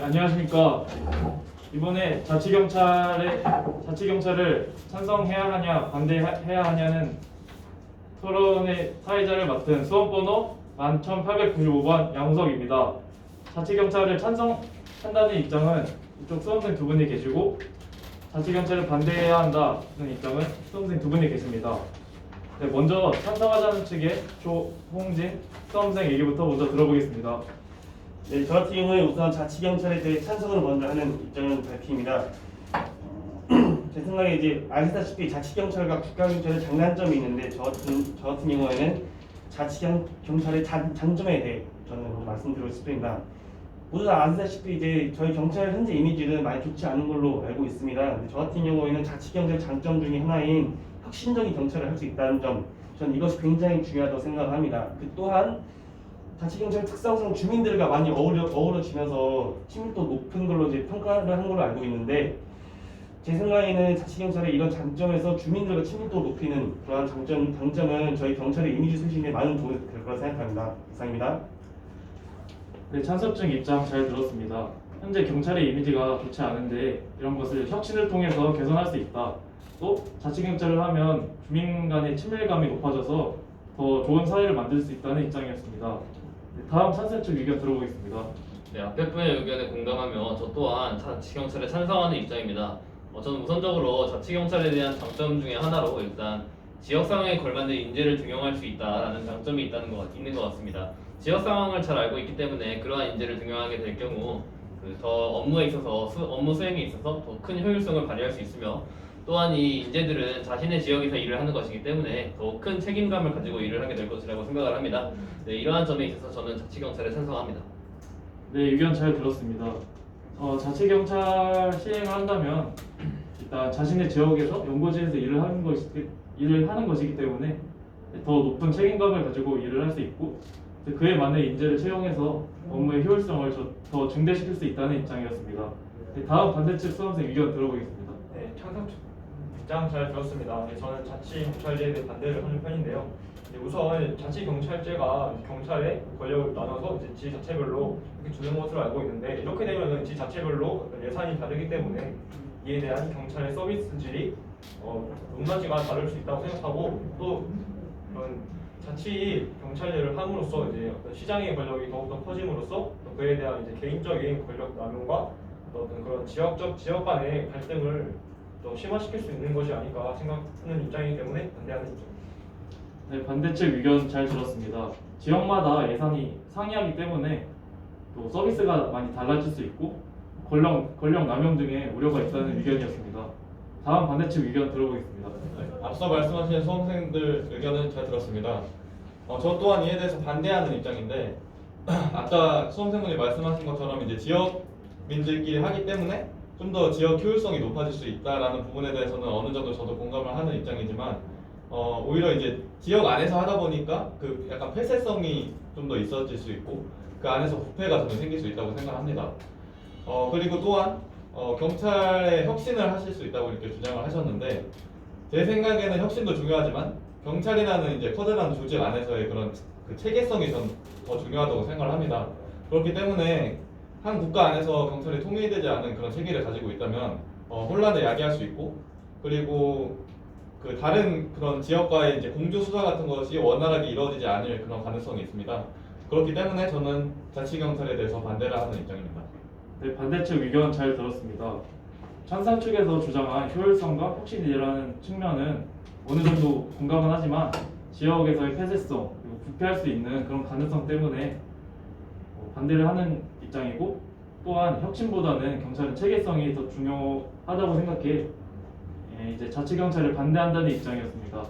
안녕하십니까. 이번에 자치경찰을 찬성해야 하냐 반대해야 하냐는 토론의 사회자를 맡은 수험번호 11895번 양우석입니다. 자치경찰을 찬성한다는 입장은 이쪽 수험생 두 분이 계시고, 자치경찰을 반대해야 한다는 입장은 수험생 두 분이 계십니다. 네, 먼저 찬성하자는 측의 조홍진 수험생 얘기부터 먼저 들어보겠습니다. 네, 저 같은 경우에 우선 자치경찰에 대해 찬성을 먼저 하는 입장을 밝힙니다. 제 생각에 이제 아시다시피 자치경찰과 국가경찰의 장단점이 있는데 저 같은 경우에는 자치경찰의 장점에 대해 저는 말씀드리고 싶습니다. 모두 다 아시다시피 이제 저희 경찰 현재 이미지는 많이 좋지 않은 걸로 알고 있습니다. 근데 저 같은 경우에는 자치경찰 장점 중에 하나인 혁신적인 경찰을 할 수 있다는 점, 저는 이것이 굉장히 중요하다고 생각합니다. 그 또한 자치경찰 특성상 주민들과 많이 어우러지면서 친밀도 높은 걸로 이제 평가를 한 걸로 알고 있는데, 제 생각에는 자치경찰의 이런 장점에서 주민들과 친밀도를 높이는 그러한 장점은 저희 경찰의 이미지 쇄신에 많은 도움이 될 거라 생각합니다. 이상입니다. 네, 찬성증 입장 잘 들었습니다. 현재 경찰의 이미지가 좋지 않은데 이런 것을 혁신을 통해서 개선할 수 있다. 또 자치경찰을 하면 주민 간의 친밀감이 높아져서 더 좋은 사회를 만들 수 있다는 입장이었습니다. 네, 다음 찬성증 의견 들어보겠습니다. 네, 앞에 분의 의견에 공감하며 저 또한 자치경찰에 찬성하는 입장입니다. 저는 우선적으로 자치경찰에 대한 장점 중에 하나로 일단 지역 상황에 걸맞는 인재를 등용할 수 있다라는 장점이 있는 것 같습니다. 지역 상황을 잘 알고 있기 때문에 그러한 인재를 등용하게 될 경우 더 업무 수행에 있어서 더 큰 효율성을 발휘할 수 있으며, 또한 이 인재들은 자신의 지역에서 일을 하는 것이기 때문에 더 큰 책임감을 가지고 일을 하게 될 것이라고 생각을 합니다. 네, 이러한 점에 있어서 저는 자치경찰에 찬성합니다. 네, 의견 잘 들었습니다. 자치경찰 시행을 한다면 일단 자신의 지역에서 연고지에서 일을 하는 것이기 때문에 더 높은 책임감을 가지고 일을 할 수 있고, 그에 맞는 인재를 채용해서 업무의 효율성을 더 증대시킬 수 있다는 입장이었습니다. 네, 다음 반대측 수험생 의견 들어보겠습니다. 네, 찬성 입장 잘 들었습니다. 네, 저는 자치경찰제에 대해 반대를 하는 편인데요. 우선 자치경찰제가 경찰의 권력을 나눠서 이제 지자체별로 이렇게 주는 것으로 알고 있는데, 이렇게 되면은 지자체별로 예산이 다르기 때문에 이에 대한 경찰의 서비스 질이 높낮이가 다를 수 있다고 생각하고, 또 그런 자치경찰제를 함으로써 이제 어떤 시장의 권력이 더욱더 커짐으로써 또 그에 대한 이제 개인적인 권력 남용과 어떤 그런 지역 간의 갈등을 좀 심화시킬 수 있는 것이 아닐까 생각하는 입장이기 때문에 반대하는 입장입니다. 네, 반대측 의견 잘 들었습니다. 지역마다 예산이 상이하기 때문에 또 서비스가 많이 달라질 수 있고 권력 남용 등의 우려가 있다는 의견이었습니다. 다음 반대측 의견 들어보겠습니다. 네, 앞서 말씀하신 수험생들 의견은 잘 들었습니다. 저 또한 이에 대해서 반대하는 입장인데, 아까 수험생분이 말씀하신 것처럼 이제 지역민들끼리 하기 때문에 좀 더 지역 효율성이 높아질 수 있다라는 부분에 대해서는 어느 정도 저도 공감을 하는 입장이지만, 오히려 이제 지역 안에서 하다 보니까 그 약간 폐쇄성이 좀 더 있어질 수 있고 그 안에서 부패가 저는 생길 수 있다고 생각합니다. 그리고 또한 경찰의 혁신을 하실 수 있다고 이렇게 주장을 하셨는데, 제 생각에는 혁신도 중요하지만 경찰이라는 이제 커다란 조직 안에서의 그런 그 체계성이 전 더 중요하다고 생각을 합니다. 그렇기 때문에 한 국가 안에서 경찰이 통일되지 않은 그런 체계를 가지고 있다면 혼란을 야기할 수 있고, 그리고 그 다른 그런 지역과의 이제 공조 수사 같은 것이 원활하게 이루어지지 않을 그런 가능성이 있습니다. 그렇기 때문에 저는 자치경찰에 대해서 반대를 하는 입장입니다. 네, 반대측 의견 잘 들었습니다. 찬성 측에서 주장한 효율성과 혁신이라는 측면은 어느 정도 공감은 하지만 지역에서의 폐쇄성 그리고 부패할 수 있는 그런 가능성 때문에 반대를 하는 입장이고, 또한 혁신보다는 경찰은 체계성이 더 중요하다고 생각해 이제 자치경찰을 반대한다는 입장이었습니다.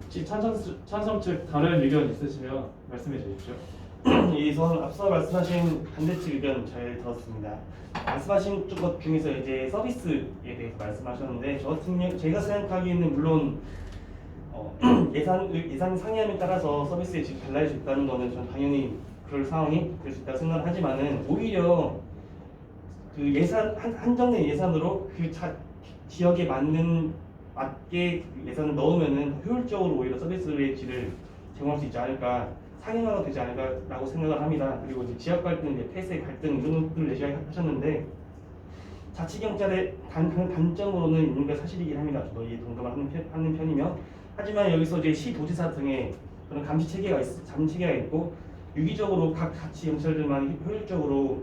혹시 찬성 측 다른 의견 있으시면 말씀해 주십시오. 우선 앞서 말씀하신 반대측 의견 잘 들었습니다. 말씀하신 것 중에서 이제 서비스에 대해서 말씀하셨는데, 제가 생각하기에는 물론 예산 상이함에 따라서 서비스의 질이 달라질 수 있다는 것은 전 당연히 그럴 상황이 될 수 있다고 생각하지만은, 오히려 그 한정된 예산으로 그 지역에 맞게 예산을 넣으면은 효율적으로 오히려 서비스의 질을 제공할 수 있지 않을까 상향화가 되지 않을까라고 생각을 합니다. 그리고 이제 지역 갈등, 이제 폐쇄 갈등 이런 것들을 얘기하셨는데 자치경찰의 단점으로는 있는 게 사실이긴 합니다. 저도 이 동감을 하는 편이며 하지만 여기서 이제 시도지사 등의 그런 감시 체계가 있고 유기적으로 각 자치경찰들만 효율적으로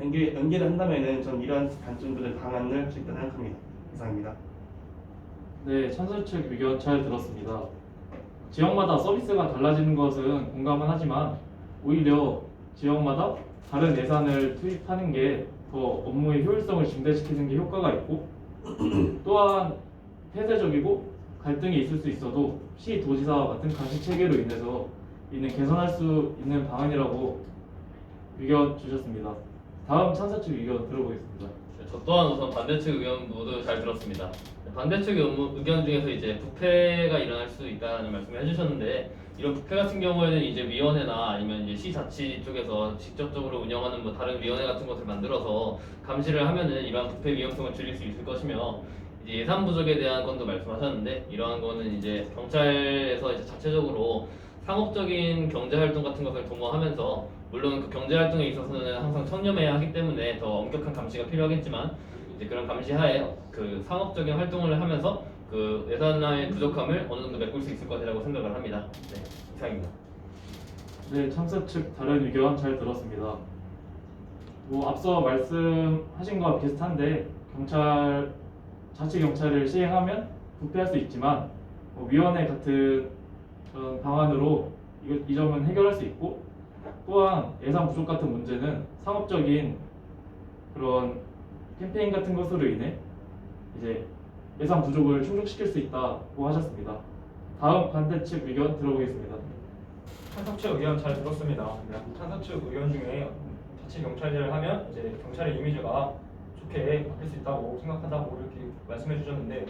연계를 한다면은 전 이러한 단점들을 방안을 할 수 있다고 생각합니다. 이상입니다. 네, 찬성 측 의견 잘 들었습니다. 지역마다 서비스가 달라지는 것은 공감은 하지만 오히려 지역마다 다른 예산을 투입하는 게 더 업무의 효율성을 증대시키는 게 효과가 있고 또한 폐쇄적이고 갈등이 있을 수 있어도 시 도지사와 같은 감시 체계로 인해서 이는 개선할 수 있는 방안이라고 의견 주셨습니다. 다음 찬성 측 의견 들어보겠습니다. 네, 저 또한 우선 반대 측 의견 모두 잘 들었습니다. 반대 측 의견 중에서 이제 부패가 일어날 수 있다는 말씀을 해주셨는데 이런 부패 같은 경우에는 이제 위원회나 아니면 이제 시자치 쪽에서 직접적으로 운영하는 뭐 다른 위원회 같은 것을 만들어서 감시를 하면은 이러한 부패 위험성을 줄일 수 있을 것이며 이제 예산 부족에 대한 건도 말씀하셨는데 이러한 거는 이제 경찰에서 이제 자체적으로 상업적인 경제 활동 같은 것을 도모하면서 물론 그 경제 활동에 있어서는 항상 청렴해야 하기 때문에 더 엄격한 감시가 필요하겠지만 이제 그런 감시하에 그 상업적인 활동을 하면서 그 예산의 부족함을 어느 정도 메꿀 수 있을 것이라고 생각을 합니다. 네, 이상입니다. 네, 찬성 측 다른 의견 잘 들었습니다. 뭐 앞서 말씀하신 거와 비슷한데 자치경찰을 시행하면 부패할 수 있지만 위원회 같은 그런 방안으로 이 점은 해결할 수 있고 또한 예산 부족 같은 문제는 상업적인 그런 캠페인 같은 것으로 인해 이제 예산 부족을 충족시킬 수 있다고 하셨습니다. 다음 반대 측 의견 들어보겠습니다. 찬성 측 의견 잘 들었습니다. 찬성 측 의견 중에 자치경찰제를 하면 이제 경찰의 이미지가 좋게 바뀔 수 있다고 생각한다고 이렇게 말씀해 주셨는데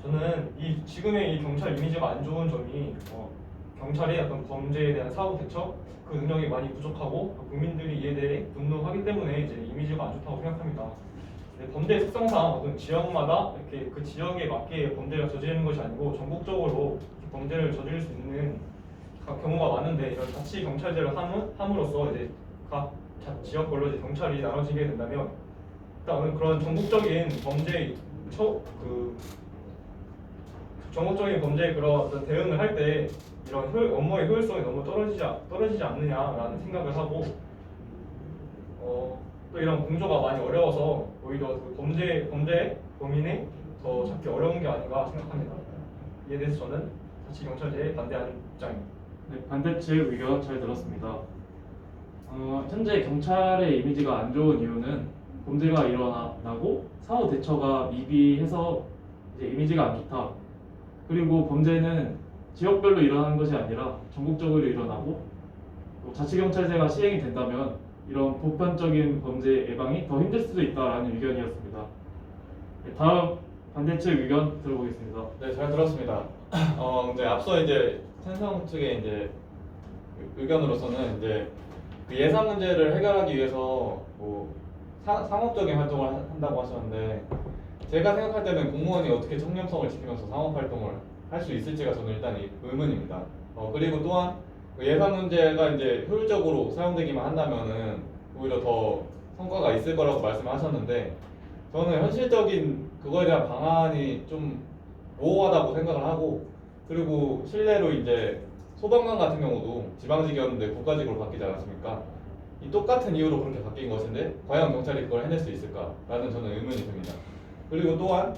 저는 이 지금의 이 경찰 이미지가 안 좋은 점이 경찰의 어떤 범죄에 대한 사후 대처 그 능력이 많이 부족하고 국민들이 이에 대해 분노하기 때문에 이제 이미지가 안 좋다고 생각합니다. 범죄 특성상 어떤 지역마다 이렇게 그 지역에 맞게 범죄가 저지르는 것이 아니고 전국적으로 범죄를 저지를 수 있는 경우가 많은데 이런 자치 경찰제를 함으로써 이제 각 지역별로 이제 경찰이 나눠지게 된다면 일단은 그런 전국적인 범죄 전국적인 범죄에 그런 어떤 대응을 할 때 이런 업무의 효율성이 너무 떨어지지 않느냐라는 생각을 하고 또 이런 공조가 많이 어려워서 오히려 그 범죄 범인이 더 잡기 어려운 게 아닌가 생각합니다. 이에 대해서 저는 자치경찰제에 반대하는 입장입니다. 네, 반대 측 의견 잘 들었습니다. 현재 경찰의 이미지가 안 좋은 이유는 범죄가 일어나고 사후 대처가 미비해서 이제 이미지가 안 좋다. 그리고 범죄는 지역별로 일어나는 것이 아니라 전국적으로 일어나고 또 자치경찰제가 시행이 된다면 이런 보편적인 범죄 예방이 더 힘들 수도 있다라는 의견이었습니다. 네, 다음 반대 측 의견 들어보겠습니다. 네, 잘 들었습니다. 이제 앞서 이제 찬성 측의 이제 의견으로서는 이제 그 예산 문제를 해결하기 위해서 뭐 상업적인 활동을 한다고 하셨는데 제가 생각할 때는 공무원이 어떻게 청렴성을 지키면서 상업 활동을 할 수 있을지가 저는 일단 의문입니다. 그리고 또한 그 예산 문제가 이제 효율적으로 사용되기만 한다면은 오히려 더 성과가 있을 거라고 말씀하셨는데 저는 현실적인 그거에 대한 방안이 좀 모호하다고 생각을 하고 그리고 실례로 이제 소방관 같은 경우도 지방직이었는데 국가직으로 바뀌지 않았습니까? 이 똑같은 이유로 그렇게 바뀐 것인데 과연 경찰이 그걸 해낼 수 있을까라는 저는 의문이 듭니다. 그리고 또한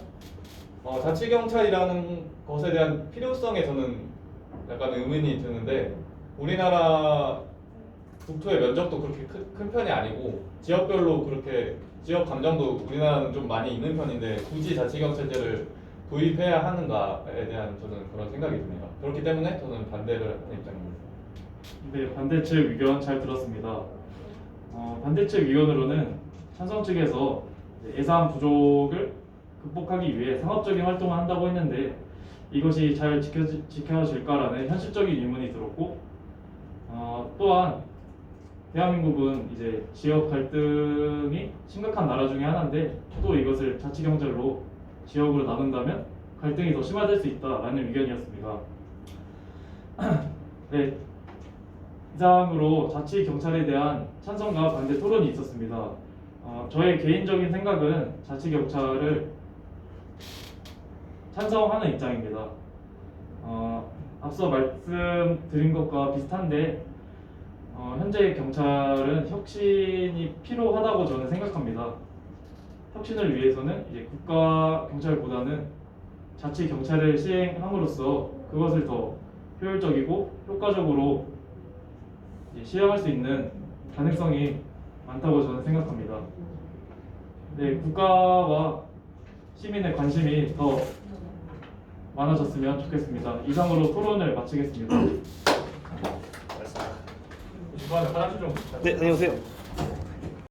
자치경찰이라는 것에 대한 필요성에 저는 약간 의문이 드는데 우리나라 국토의 면적도 그렇게 큰 편이 아니고 지역별로 그렇게 지역 감정도 우리나라는 좀 많이 있는 편인데 굳이 자치경찰제를 도입해야 하는가에 대한 저는 그런 생각이 듭니다. 그렇기 때문에 저는 반대를 하는 입장입니다. 네, 반대 측 의견 잘 들었습니다. 반대 측 의견으로는 찬성 측에서 예산 부족을 극복하기 위해 상업적인 활동을 한다고 했는데 이것이 잘 지켜질까라는 현실적인 의문이 들었고 또한 대한민국은 이제 지역 갈등이 심각한 나라 중에 하나인데 또 이것을 자치경찰로 지역으로 나눈다면 갈등이 더 심화될 수 있다라는 의견이었습니다. 네, 이상으로 자치 경찰에 대한 찬성과 반대 토론이 있었습니다. 저의 개인적인 생각은 자치 경찰을 찬성하는 입장입니다. 앞서 말씀드린 것과 비슷한데 현재 경찰은 혁신이 필요하다고 저는 생각합니다. 혁신을 위해서는 이제 국가 경찰보다는 자치 경찰을 시행함으로써 그것을 더 효율적이고 효과적으로 이제 시행할 수 있는 가능성이 많다고 저는 생각합니다. 네, 국가와 시민의 관심이 더 많아졌으면 좋겠습니다. 이상으로 토론을 마치겠습니다. 중간에 화장실 좀. 네, 안녕하세요.